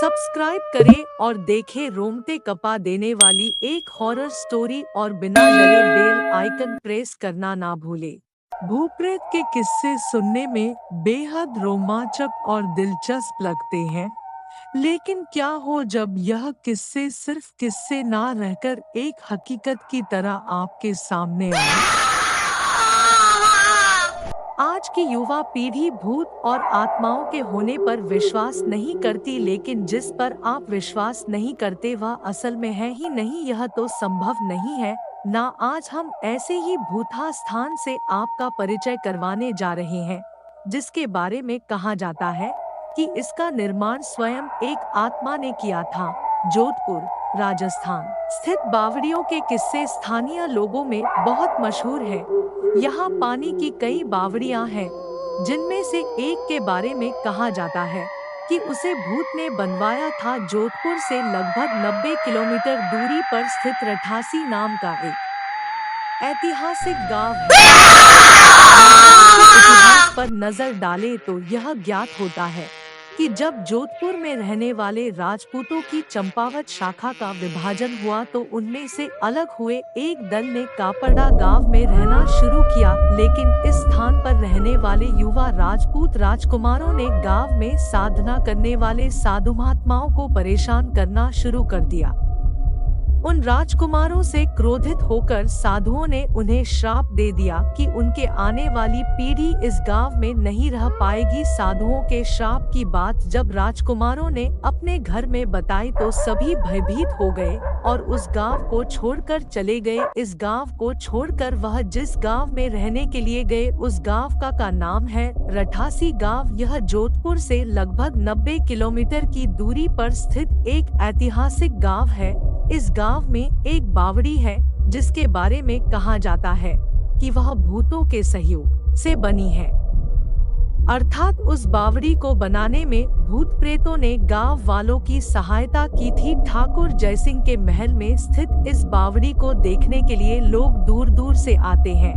Subscribe करें और देखें रोंगटे कपा देने वाली एक हॉरर स्टोरी और बिना डरे बेल आइकन प्रेस करना ना भूलें। भूत-प्रेत के किस्से सुनने में बेहद रोमांचक और दिलचस्प लगते हैं, लेकिन क्या हो जब यह किस्से सिर्फ किस्से ना रहकर एक हकीकत की तरह आपके सामने आए? आज की युवा पीढ़ी भूत और आत्माओं के होने पर विश्वास नहीं करती, लेकिन जिस पर आप विश्वास नहीं करते वह असल में है ही नहीं, यह तो संभव नहीं है ना। आज हम ऐसे ही भूता स्थान से आपका परिचय करवाने जा रहे हैं, जिसके बारे में कहा जाता है कि इसका निर्माण स्वयं एक आत्मा ने किया था। जोधपुर, राजस्थान स्थित बावड़ियों के किस्से स्थानीय लोगों में बहुत मशहूर है। यहाँ पानी की कई बावड़ियाँ हैं, जिनमें से एक के बारे में कहा जाता है कि उसे भूत ने बनवाया था। जोधपुर से लगभग 90 किलोमीटर दूरी पर स्थित रठासी नाम का एक ऐतिहासिक गांव है। राजाओं के इतिहास पर नजर डालें तो यह ज्ञात होता है कि जब जोधपुर में रहने वाले राजपूतों की चंपावत शाखा का विभाजन हुआ तो उनमें से अलग हुए एक दल ने कापड़ा गांव में रहना शुरू किया, लेकिन इस स्थान पर रहने वाले युवा राजपूत राजकुमारों ने गांव में साधना करने वाले साधु महात्माओं को परेशान करना शुरू कर दिया। उन राजकुमारों से क्रोधित होकर साधुओं ने उन्हें श्राप दे दिया कि उनके आने वाली पीढ़ी इस गांव में नहीं रह पाएगी। साधुओं के श्राप की बात जब राजकुमारों ने अपने घर में बताई तो सभी भयभीत हो गए और उस गांव को छोड़कर चले गए। इस गांव को छोड़कर वह जिस गांव में रहने के लिए गए उस गांव का नाम है रठासी गांव। यह जोधपुर से लगभग 90 किलोमीटर की दूरी पर स्थित एक ऐतिहासिक गांव है। इस गांव में एक बावड़ी है जिसके बारे में कहा जाता है कि वह भूतों के सहयोग से बनी है, अर्थात उस बावड़ी को बनाने में भूत प्रेतों ने गांव वालों की सहायता की थी। ठाकुर जयसिंह के महल में स्थित इस बावड़ी को देखने के लिए लोग दूर दूर से आते हैं।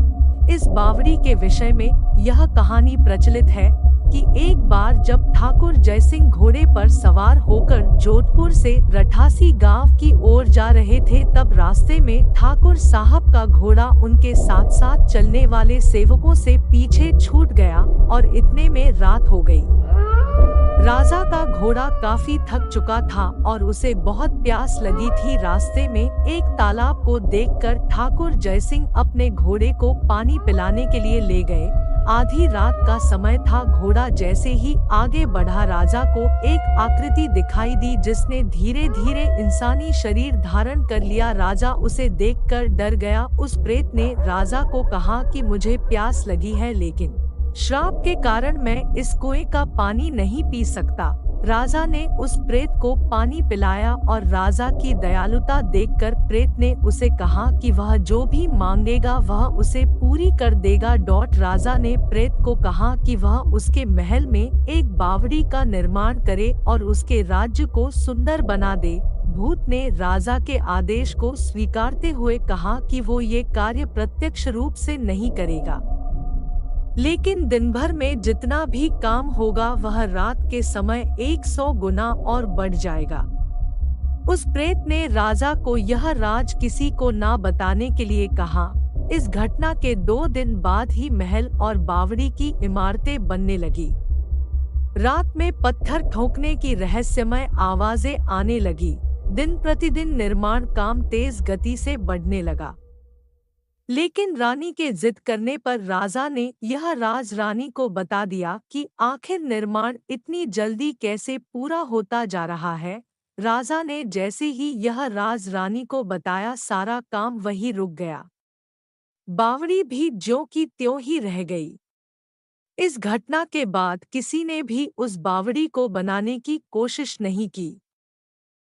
इस बावड़ी के विषय में यह कहानी प्रचलित है कि एक बार जब ठाकुर जयसिंह घोड़े पर सवार होकर जोधपुर से रठासी गांव की ओर जा रहे थे, तब रास्ते में ठाकुर साहब का घोड़ा उनके साथ साथ चलने वाले सेवकों से पीछे छूट गया और इतने में रात हो गई। राजा का घोड़ा काफी थक चुका था और उसे बहुत प्यास लगी थी। रास्ते में एक तालाब को देखकर ठाकुर जयसिंह अपने घोड़े को पानी पिलाने के लिए ले गए। आधी रात का समय था। घोड़ा जैसे ही आगे बढ़ा राजा को एक आकृति दिखाई दी जिसने धीरे धीरे इंसानी शरीर धारण कर लिया। राजा उसे देखकर डर गया। उस प्रेत ने राजा को कहा कि मुझे प्यास लगी है, लेकिन श्राप के कारण मैं इस कुएं का पानी नहीं पी सकता। राजा ने उस प्रेत को पानी पिलाया और राजा की दयालुता देखकर प्रेत ने उसे कहा कि वह जो भी मांगेगा वह उसे पूरी कर देगा। राजा ने प्रेत को कहा कि वह उसके महल में एक बावड़ी का निर्माण करे और उसके राज्य को सुंदर बना दे। भूत ने राजा के आदेश को स्वीकारते हुए कहा कि वो ये कार्य प्रत्यक्ष रूप से नहीं करेगा, लेकिन दिन भर में जितना भी काम होगा वह रात के समय 100 गुना और बढ़ जाएगा। उस प्रेत ने राजा को यह राज किसी को ना बताने के लिए कहा। इस घटना के 2 दिन बाद ही महल और बावड़ी की इमारतें बनने लगी। रात में पत्थर ठोकने की रहस्यमय आवाजें आने लगी। दिन प्रतिदिन निर्माण काम तेज गति से बढ़ने लगा, लेकिन रानी के जिद करने पर राजा ने यह राज रानी को बता दिया कि आखिर निर्माण इतनी जल्दी कैसे पूरा होता जा रहा है। राजा ने जैसे ही यह राज रानी को बताया, सारा काम वहीं रुक गया। बावड़ी भी ज्यों की त्यों ही रह गई। इस घटना के बाद किसी ने भी उस बावड़ी को बनाने की कोशिश नहीं की।